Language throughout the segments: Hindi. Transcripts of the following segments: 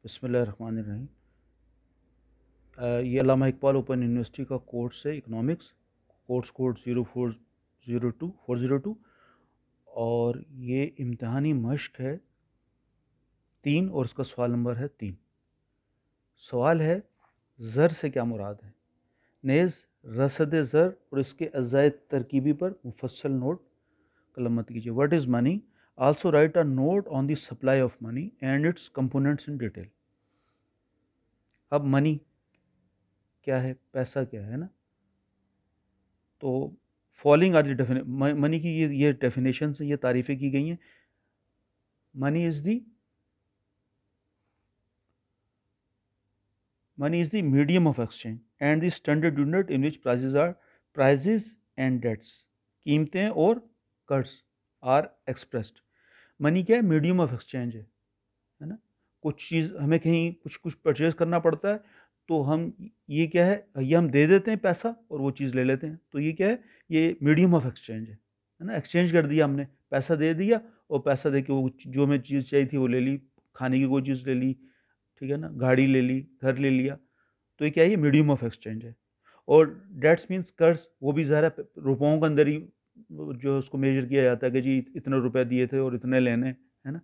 बिस्मिल्लाहिर्रहमानिर्रहीम। ये अल्लामा इकबाल ओपन यूनिवर्सिटी का कोर्स है इकोनॉमिक्स, कोर्स कोड 0402 और ये इम्तहानी मश्क है 3 और इसका सवाल नंबर है 3। सवाल है ज़र से क्या मुराद है। नेज़ रसद ज़र और इसके अज़ाए तरकीबी पर मुफस्सल नोट कलम मत कीजिए। What is money, also right a note on the supply of money and it's components in detail. अब मनी क्या है, पैसा क्या है ना। तो फॉलोइंग आर द मनी की ये डेफिनेशन से ये तारीफ़ें की गई हैं। Money is the medium of exchange and the standard unit in which prices and debts, कीमतें और कर्ज आर एक्सप्रेस्ड। मनी क्या है, मीडियम ऑफ एक्सचेंज है ना। कुछ चीज़ हमें कहीं कुछ परचेज करना पड़ता है तो हम ये क्या है, ये हम दे देते हैं पैसा और वो चीज़ ले लेते हैं। तो ये क्या है, ये मीडियम ऑफ एक्सचेंज है ना। एक्सचेंज कर दिया हमने, पैसा दे दिया और पैसा दे के वो जो हमें चीज़ चाहिए थी वो ले ली, खाने की कोई चीज़ ले ली, ठीक है ना, गाड़ी ले ली, घर ले लिया। तो ये क्या है, ये मीडियम ऑफ एक्सचेंज है। और डेट्स मीन्स कर्ज, वो भी ज़रा रुपयों के अंदर ही जो उसको मेजर किया जाता है कि जी इतने रुपए दिए थे और इतने लेने, है ना।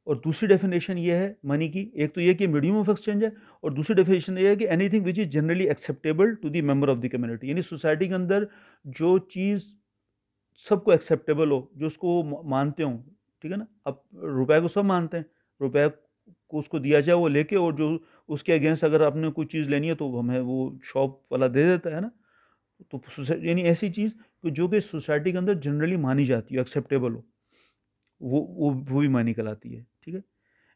और दूसरी डेफिनेशन ये है मनी की, एक तो ये कि मीडियम ऑफ एक्सचेंज है और दूसरी डेफिनेशन ये है कि anything which is generally acceptable to the member of the community. यानी सोसाइटी के अंदर जो चीज़ सबको एक्सेप्टेबल हो, जो उसको मानते हों, ठीक है ना। अब रुपए को सब मानते हैं, रुपए को उसको दिया जाए वो लेके, और जो उसके अगेंस्ट अगर आपने कोई चीज़ लेनी है तो हमें वो शॉप वाला दे देता है ना। तो यानी ऐसी चीज़ जो कि सोसाइटी के अंदर जनरली मानी जाती है, एक्सेप्टेबल हो, वो भी मनी कहलाती है, ठीक है।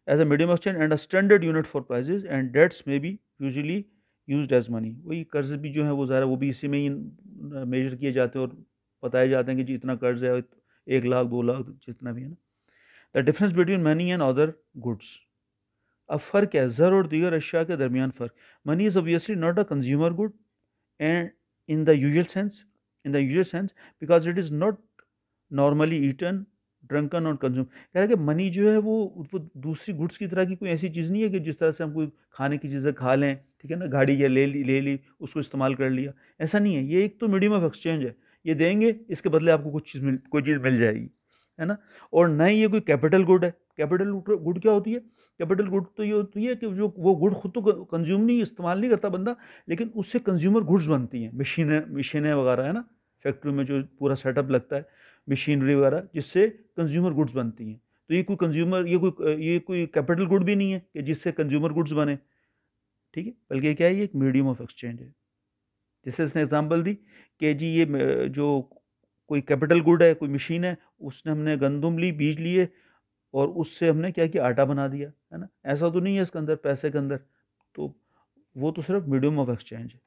As a medium exchange and a standard unit for prices and debts में be usually used as money. वही कर्ज भी जो है वो ज़्यादा वो भी इसी में ही मेजर किए जाते हैं और बताए जाते हैं कि जी इतना कर्ज है, 1 लाख 2 लाख जितना भी है ना। The difference between money and other goods. अब फ़र्क है ज़र और दीगर अशिया के दरमियान फ़र्क। Money is obviously not a consumer good and in the usual sense because it is not normally eaten drunken और कंज्यूम। कह रहा है कि मनी जो है वो दूसरी गुड्स की तरह की कोई ऐसी चीज़ नहीं है कि जिस तरह से हम कोई खाने की चीज़ें खा लें, ठीक है ना, गाड़ी या ले ली उसको इस्तेमाल कर लिया, ऐसा नहीं है। ये एक तो मीडियम ऑफ एक्सचेंज है, ये देंगे इसके बदले आपको कोई चीज़ मिल जाएगी, है ना। और ना ही ये कोई कैपिटल गुड है। कैपिटल गुड क्या होती है, कैपिटल गुड तो ये होती है कि जो वो गुड खुद तो कंज्यूम नहीं, इस्तेमाल नहीं करता बंदा, लेकिन उससे कंज्यूमर गुड्स बनती हैं, मशीनें वगैरह, है ना। फैक्ट्री में जो पूरा सेटअप लगता है, मशीनरी वगैरह, जिससे कंज्यूमर गुड्स बनती हैं। तो ये कोई कैपिटल गुड भी नहीं है कि जिससे कंज्यूमर गुड्स बने, ठीक है, बल्कि क्या है, ये एक मीडियम ऑफ एक्सचेंज है। जैसे इसने एग्जांपल दी कि जी ये जो कोई कैपिटल गुड है, कोई मशीन है, उसने हमने गंदम ली, बीज लिए और उससे हमने क्या किया, आटा बना दिया, है ना। ऐसा तो नहीं है इसके अंदर, पैसे के अंदर। तो वो तो सिर्फ मीडियम ऑफ एक्सचेंज है।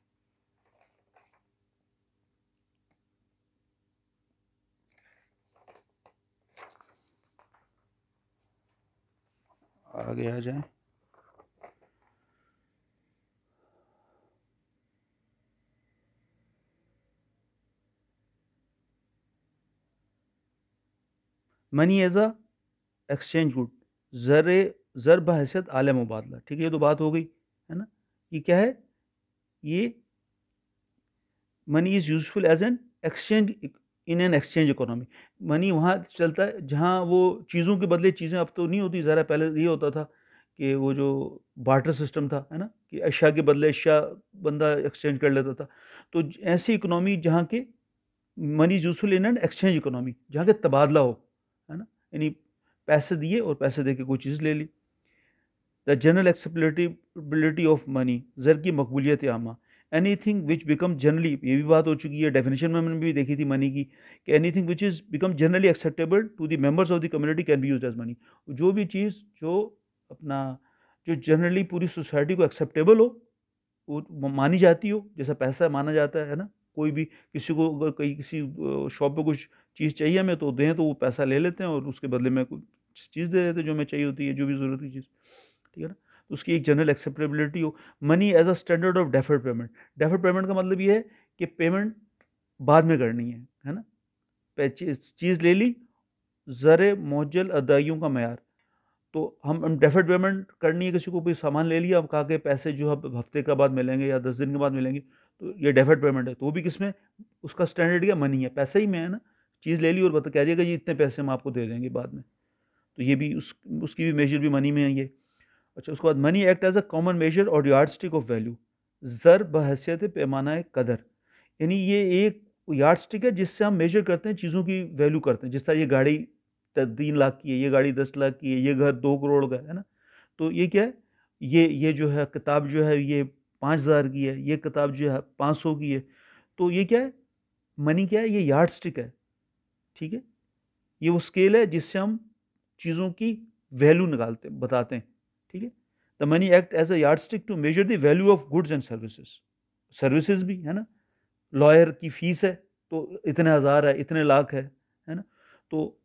आगे आ जाए। Money as a exchange good, ज़र ज़र बहैसियत आले मुबादला, ठीक है, ये तो बात हो गई, है ना। ये क्या है, ये money is useful as an exchange in an exchange economy. Money वहाँ चलता है जहाँ वो चीज़ों के बदले चीज़ें, अब तो नहीं होती, ज़रा पहले ये होता था कि वो जो बार्टर सिस्टम था, है ना, कि अशिया के बदले अशिया बंदा एक्सचेंज कर लेता था। तो ऐसी इकोनॉमी जहाँ के money is useful in an exchange economy, जहाँ के तबादला हो, है ना। यानी पैसे दिए और पैसे दे के कोई चीज़ ले ली। The general acceptability of money, ज़र की मकबूलियत आमा। एनीथिंग विच बिकम जनरली, ये भी बात हो चुकी है, डेफिनेशन में मैंने भी देखी थी मनी की, कि anything which is become generally acceptable to the members of the community can be used as money. जो भी चीज़ जो अपना जो जनरली पूरी सोसाइटी को एक्सेप्टेबल हो, वो मानी जाती हो, जैसा पैसा माना जाता है ना। कोई भी किसी को अगर कहीं किसी शॉप पे कुछ चीज़ चाहिए हमें तो दें, तो वो पैसा ले लेते हैं और उसके बदले में कुछ चीज़ दे देते हैं जो हमें चाहिए होती है, जो भी ज़रूरत की चीज़, ठीक है ना। तो उसकी एक जनरल एक्सेप्टेबिलिटी हो। Money as a standard of deferred payment. Deferred payment का मतलब ये है कि पेमेंट बाद में करनी है ना। चीज़ ले ली, ज़र मुअज्जल अदाइयों का मैार। तो हम डेफर्ड पेमेंट करनी है, किसी को भी सामान ले लिया, हम कहा कि पैसे जो अब हफ्ते का बाद मिलेंगे या 10 दिन के बाद मिलेंगे, तो ये डेफर्ड पेमेंट है। तो वो भी किस में, उसका स्टैंडर्ड क्या, मनी है, पैसे ही में है ना। चीज़ ले ली और बता कह दिएगा जी इतने पैसे हम आपको दे देंगे बाद में, तो ये भी उसकी भी मेजर भी मनी में है ये। अच्छा, उसके बाद money act as a common measure और यार्ड स्टिक ऑफ वैल्यू, ज़र बहैसियत पैमाना कदर, यानी ये एक यार्ड स्टिक है जिससे हम मेजर करते हैं, चीज़ों की वैल्यू करते हैं। जिस तरह ये गाड़ी 3 लाख की है, ये गाड़ी 10 लाख की है, ये घर 2 करोड़ का है ना, तो ये क्या है, ये जो है किताब जो है ये 5,000 की है, ये किताब जो है 500 की है। तो ये क्या है, मनी क्या है, ये यार्ड स्टिक है, ठीक है। ये वो स्केल है जिससे हम चीज़ों की वैल्यू निकालते बताते हैं, ठीक है। The money act as a yardstick to measure the value of goods and services, services भी है ना, लॉयर की फीस है तो इतने हज़ार है, इतने लाख है ना। तो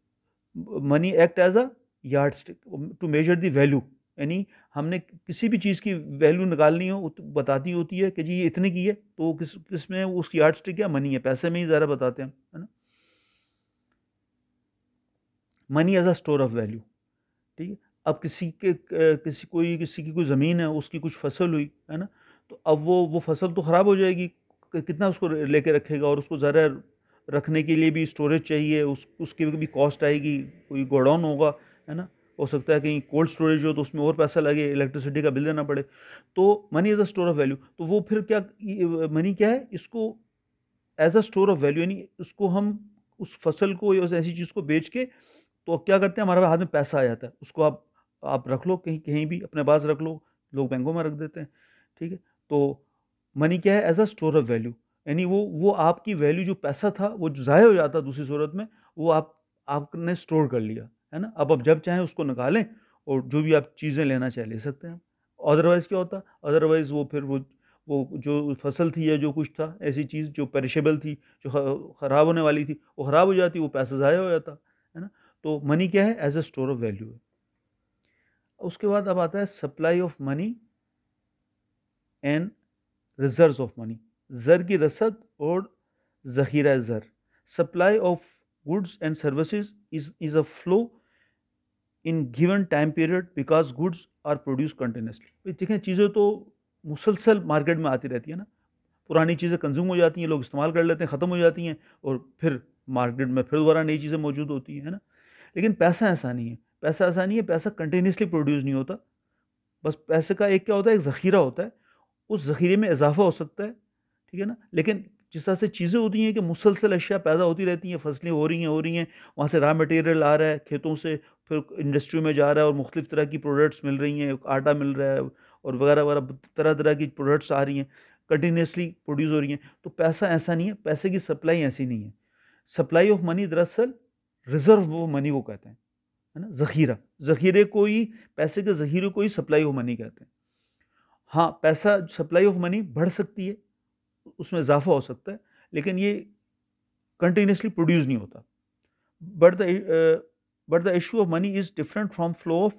money act as a yardstick to measure the value, यानी हमने किसी भी चीज़ की वैल्यू निकालनी हो तो बताती होती है कि जी ये इतने की है, तो किस में उसकी यार्ड स्टिक क्या, मनी है, पैसे में ही ज़रा बताते हैं, है ना। Money as a store of value, ठीक है। अब किसी की कोई ज़मीन है, उसकी कुछ फसल हुई है ना, तो अब वो फसल तो ख़राब हो जाएगी, कितना उसको लेके रखेगा, और उसको ज़रा रखने के लिए भी स्टोरेज चाहिए, उसकी भी कॉस्ट आएगी, कोई गोडाउन होगा, है ना। हो सकता है कहीं कोल्ड स्टोरेज हो तो उसमें और पैसा लगे, इलेक्ट्रिसिटी का बिल देना पड़े। तो money as a store of value, तो वो फिर क्या, मनी क्या है, इसको as a store of value, यानी उसको हम उस फसल को या ऐसी चीज़ को बेच के, तो क्या करते हैं, हमारे हाथ में पैसा आ जाता है, उसको आप रख लो, कहीं कहीं भी अपने पास रख लो, लोग बैंकों में रख देते हैं, ठीक है। तो मनी क्या है, as a store of value, यानी वो आपकी वैल्यू, जो पैसा था वो ज़ाया हो जाता दूसरी सूरत में, वो आपने स्टोर कर लिया, है ना। अब जब चाहें उसको निकालें और जो भी आप चीज़ें लेना चाहे ले सकते हैं। अदरवाइज़ क्या होता, अदरवाइज़ वो फिर वो जो फसल थी या जो कुछ था, ऐसी चीज़ जो पेरिशेबल थी, जो ख़राब होने वाली थी, वो ख़राब हो जाती, वो पैसा ज़ाया हो जाता, है ना। तो मनी क्या है, as a store of value है। उसके बाद अब आता है supply of money and reserves of money, ज़र की रसद और ज़ख़ीरा ज़र। Supply of goods and services is a flow in given time period because goods are produce continuously. देखें, चीज़ें तो मुसलसल मार्केट में आती रहती है ना, पुरानी चीज़ें कंज्यूम हो जाती हैं, लोग इस्तेमाल कर लेते हैं, ख़त्म हो जाती हैं, और फिर मार्केट में फिर दोबारा नई चीज़ें मौजूद होती हैं, है ना। लेकिन पैसा ऐसा नहीं है, पैसा ऐसा नहीं है, पैसा कंटिन्यूसली प्रोड्यूस नहीं होता। बस पैसे का एक क्या होता है, एक ज़ख़ीरा होता है, उस ज़ख़ीरे में इजाफा हो सकता है, ठीक है ना। लेकिन जिस तरह से चीज़ें होती हैं कि मुसलसल अशिया पैदा होती रहती हैं, फसलें हो रही हैं, वहाँ से रॉ मटेरियल आ रहा है खेतों से, फिर इंडस्ट्री में जा रहा है और मुख्तलिफ़ तरह की प्रोडक्ट्स मिल रही हैं, आटा मिल रहा है और वगैरह वगैरह, तरह तरह की प्रोडक्ट्स आ रही हैं, कंटिन्यूसली प्रोड्यूस हो रही हैं। तो पैसा ऐसा नहीं है, पैसे की सप्लाई ऐसी नहीं है। सप्लाई ऑफ मनी दरअसल रिजर्व ऑफ मनी को कहते हैं, है ना, ज़ख़ीरा, ज़ख़ीरे को ही, पैसे के ज़ख़ीरे को ही सप्लाई ऑफ मनी कहते हैं। हाँ, पैसा, सप्लाई ऑफ मनी बढ़ सकती है, उसमें इजाफा हो सकता है, लेकिन ये कंटिन्यूसली प्रोड्यूस नहीं होता। But the issue of money is different from flow of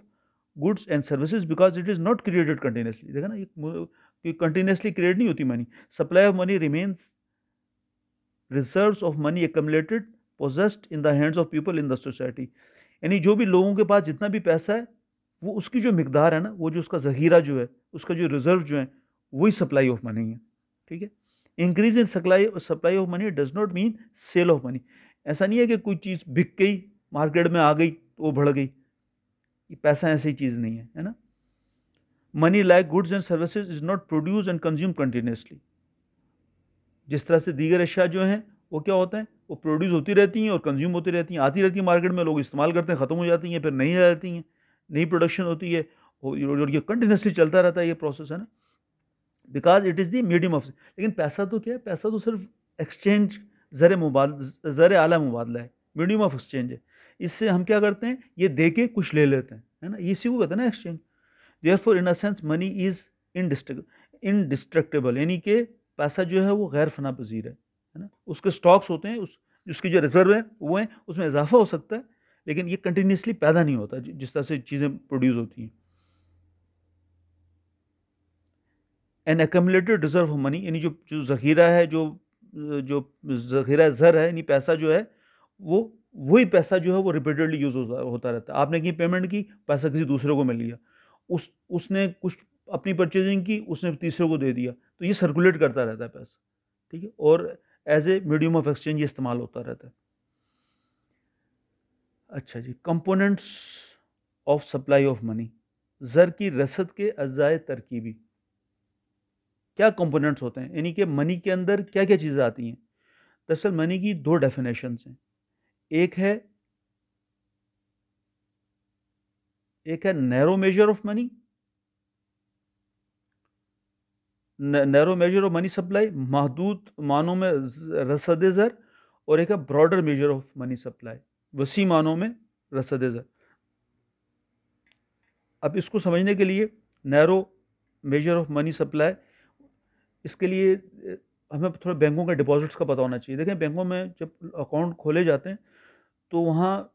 goods and services because it is not created continuously. देखा ना, ये कंटिन्यूसली क्रिएट नहीं होती money. Supply of money remains reserves of money accumulated possessed in the hands of people in the society, यानी जो भी लोगों के पास जितना भी पैसा है, वो उसकी जो मिकदार है ना, वो जो उसका ज़ख़ीरा जो है, उसका जो रिजर्व जो है, वही सप्लाई ऑफ मनी है, ठीक है। Increase in supply of money does not mean sale of money. ऐसा नहीं है कि कोई चीज़ बिक गई, मार्केट में आ गई तो वो बढ़ गई, ये पैसा ऐसी चीज़ नहीं है, है ना। Money like goods and services is not produce and consume continuously. जिस तरह से दीगर अशिया जो हैं वो क्या होता है, वो प्रोड्यूस होती रहती हैं और कंज्यूम होती रहती हैं, आती रहती हैं मार्केट में, लोग इस्तेमाल करते हैं, ख़त्म हो जाती हैं, फिर नई आ जाती हैं, नई प्रोडक्शन होती है, और ये कंटिन्यूसली चलता रहता है ये प्रोसेस, है ना। Because it is the medium of, लेकिन पैसा तो क्या है, पैसा तो सिर्फ एक्सचेंज, ज़र आला मुबादला है, मीडियम ऑफ एक्सचेंज है। इससे हम क्या करते हैं, ये दे के कुछ ले लेते हैं, है ना, इसी को कहते हैं ना exchange. Therefore in a sense money is indestructible, यानी कि पैसा जो है वो गैर फना पजीर है ना। उसके स्टॉक्स होते हैं, उसकी जो रिजर्व है वो हैं, उसमें इजाफा हो सकता है, लेकिन ये कंटिन्यूसली पैदा नहीं होता जिस तरह से चीज़ें प्रोड्यूस होती हैं। An accumulated reserve of money, यानी जो ज़ख़ीरा है, जो ज़ख़ीरा ज़र है, यानी पैसा जो है वो वही पैसा जो है वो रिपीटेडली यूज होता रहता है। आपने कहीं पेमेंट की, पैसा किसी दूसरे को मिल गया, उसने कुछ अपनी परचेजिंग की, उसने तीसरे को दे दिया, तो ये सर्कुलेट करता रहता है पैसा, ठीक है, और as a medium of exchange ये इस्तेमाल होता रहता है। अच्छा जी, components of supply of money, ज़र की रसद के अज्जाए तरकीबी। क्या कंपोनेंट्स होते हैं, यानी कि मनी के अंदर क्या क्या चीज़ें आती हैं। दरअसल मनी की दो डेफिनेशंस हैं, एक है narrow measure of money, narrow measure of money supply, महदूद मानों में रसद ज़र, और एक है broader measure of money supply, वसी मानों में रसद ज़र। अब इसको समझने के लिए narrow measure of money supply, इसके लिए हमें थोड़ा बैंकों के डिपॉजिट्स का पता होना चाहिए। देखें, बैंकों में जब अकाउंट खोले जाते हैं तो वहाँ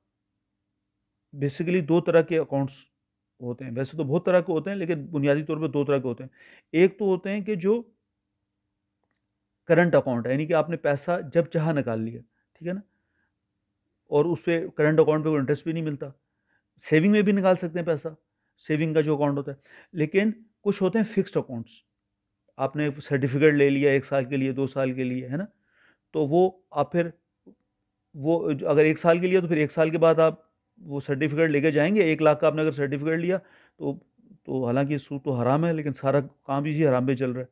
बेसिकली दो तरह के अकाउंट्स होते हैं। वैसे तो बहुत तरह के होते हैं, लेकिन बुनियादी तौर पर दो तरह के होते हैं। एक तो होते हैं कि जो करंट अकाउंट है, यानी कि आपने पैसा जब चाहा निकाल लिया, ठीक है ना, और उस पर करंट अकाउंट पे कोई इंटरेस्ट भी नहीं मिलता। सेविंग में भी निकाल सकते हैं पैसा, सेविंग का जो अकाउंट होता है। लेकिन कुछ होते हैं फिक्स्ड अकाउंट्स, आपने सर्टिफिकेट ले लिया 1 साल के लिए, 2 साल के लिए, है ना, तो वो आप फिर वो अगर 1 साल के लिए, तो फिर 1 साल के बाद आप वो सर्टिफिकेट लेके जाएंगे। 1 लाख का आपने अगर सर्टिफिकेट लिया, तो हालांकि सूद तो हराम है, लेकिन सारा काम इसी हराम पे चल रहा है।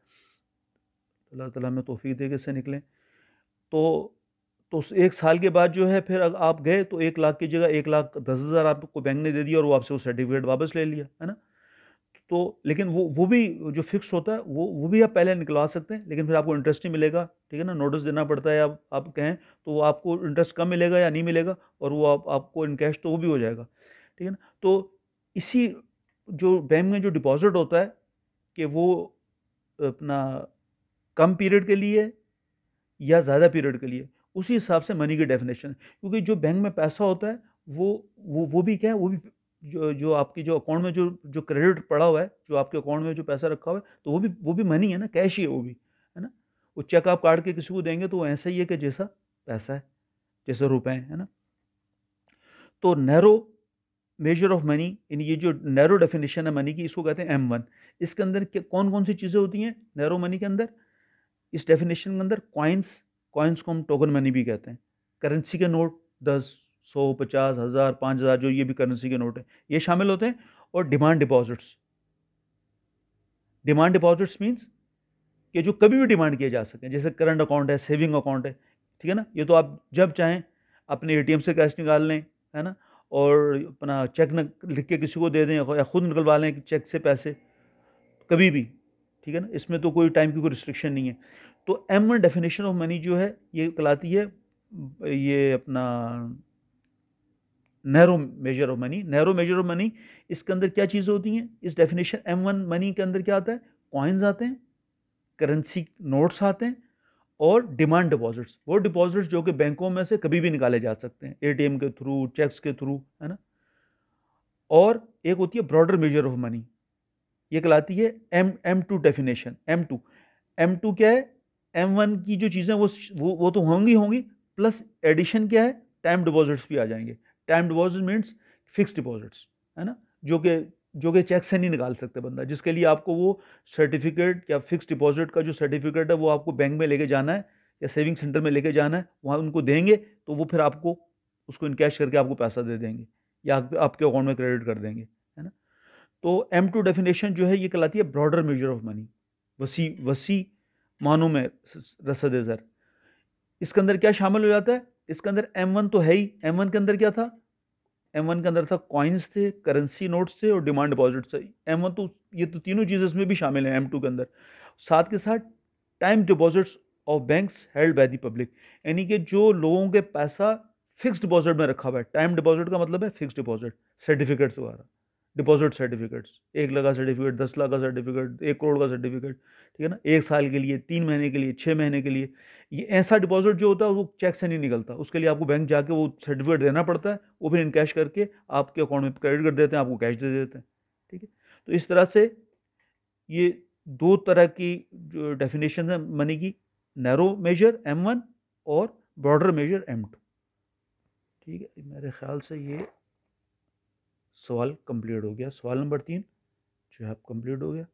अल्लाह ताला में तौफीक दे के इससे निकलें। तो 1 साल के बाद जो है, फिर अगर आप गए तो 1 लाख की जगह 1,10,000 आपको बैंक ने दे दिया, और वो आपसे वो सर्टिफिकेट वापस ले लिया, है ना। तो लेकिन वो भी जो फिक्स होता है, वो भी आप पहले निकलवा सकते हैं, लेकिन फिर आपको इंटरेस्ट नहीं मिलेगा, ठीक है ना, नोटिस देना पड़ता है। आप कहें तो वो आपको इंटरेस्ट कम मिलेगा या नहीं मिलेगा, और वो आपको इन कैश तो वो भी हो जाएगा, ठीक है ना। तो इसी जो बैंक में जो डिपॉजिट होता है, कि वो अपना कम पीरियड के लिए या ज़्यादा पीरियड के लिए, उसी हिसाब से मनी की डेफिनेशन। क्योंकि जो बैंक में पैसा होता है, वो भी क्या है, वो भी जो आपकी जो अकाउंट में जो क्रेडिट पड़ा हुआ है, जो आपके अकाउंट में जो पैसा रखा हुआ है, तो वो भी मनी है ना, कैश ही है वो भी, है ना। वो चेक आप काट के किसी को देंगे तो वो ऐसा ही है कि जैसा पैसा है, जैसे रुपए हैं, है ना। तो नैरो मेजर ऑफ मनी, इन ये जो नैरो डेफिनेशन है मनी की, इसको कहते हैं M1। इसके अंदर कौन कौन सी चीज़ें होती हैं नैरो मनी के अंदर। इस डेफिनेशन के अंदर कॉइन्स को हम टोकन मनी भी कहते हैं। करेंसी के नोट 10, 100, 50, 1000, 5000, जो ये भी करेंसी के नोट हैं, ये शामिल होते हैं। और डिमांड डिपॉजिट्स मीन्स कि जो कभी भी डिमांड किए जा सकें, जैसे करंट अकाउंट है, सेविंग अकाउंट है, ठीक है ना। ये तो आप जब चाहें अपने ATM से कैश निकाल लें, है ना, और अपना चेक न लिख के किसी को दे दें, या खुद निकलवा लें चेक से पैसे, कभी भी, ठीक है ना। इसमें तो कोई टाइम की कोई रिस्ट्रिक्शन नहीं है। तो M1 डेफिनेशन ऑफ मनी जो है, ये कहलाती है ये अपना narrow measure of money. Narrow measure of money, इसके अंदर क्या चीज़ें होती हैं, इस डेफिनेशन M1 मनी के अंदर क्या आता है, कॉइन्स आते हैं, करेंसी नोट्स आते हैं, और डिमांड डिपॉजिट्स, वो डिपॉजिट्स जो कि बैंकों में से कभी भी निकाले जा सकते हैं, ATM के थ्रू, चेक्स के थ्रू, है ना। और एक होती है ब्रॉडर मेजर ऑफ मनी, ये कहलाती है M2 डेफिनेशन। M2 क्या है, M1 की जो चीज़ें वो तो होंगी, प्लस एडिशन क्या है, टाइम डिपॉजिट्स भी आ जाएंगे। Time deposit means fix deposits, है ना, जो कि चेक से नहीं निकाल सकते बंदा, जिसके लिए आपको वो सर्टिफिकेट या फिक्स डिपॉजिट का जो सर्टिफिकेट है, वो आपको बैंक में लेके जाना है या सेविंग सेंटर में लेके जाना है, वहाँ उनको देंगे, तो वो फिर आपको उसको इनकैश करके आपको पैसा दे देंगे, या आपके अकाउंट में क्रेडिट कर देंगे, है ना। तो M2 डेफिनेशन जो है, ये कहलाती है ब्रॉडर मेजर ऑफ मनी, वसी मानों में रसद ज़र। इसके अंदर क्या शामिल हो जाता है, इसके अंदर M1 तो है ही। M1 के अंदर क्या था, M1 के अंदर था कॉइन्स थे, करेंसी नोट्स थे, और डिमांड डिपॉजिट्स थे। M1 तो ये तो तीनों चीज़ें इसमें भी शामिल हैं M2 के अंदर। साथ के साथ time deposits of banks held by the public, यानी कि जो लोगों के पैसा फिक्स डिपॉजिट में रखा हुआ है। टाइम डिपॉजिट का मतलब है फिक्स डिपॉजिट, सर्टिफिकेट्स वगैरह, डिपॉजिट सर्टिफिकेट्स, 1 लाख का सर्टिफिकेट, 10 लाख का सर्टिफिकेट, 1 करोड़ का सर्टिफिकेट, ठीक है ना, 1 साल के लिए, 3 महीने के लिए, 6 महीने के लिए। ये ऐसा डिपॉजिट जो होता है वो चेक से नहीं निकलता, उसके लिए आपको बैंक जाके वो सर्टिफिकेट देना पड़ता है, वो फिर इनकैश करके आपके अकाउंट में क्रेडिट कर देते हैं, आपको कैश दे देते हैं, ठीक है। तो इस तरह से ये दो तरह की जो डेफिनेशन है मनी की, नैरो मेजर M1 और ब्रॉडर मेजर M2, ठीक ठीक है, मेरे ख्याल से ये सवाल कंप्लीट हो गया। सवाल नंबर 3 जो है आप कंप्लीट हो गया।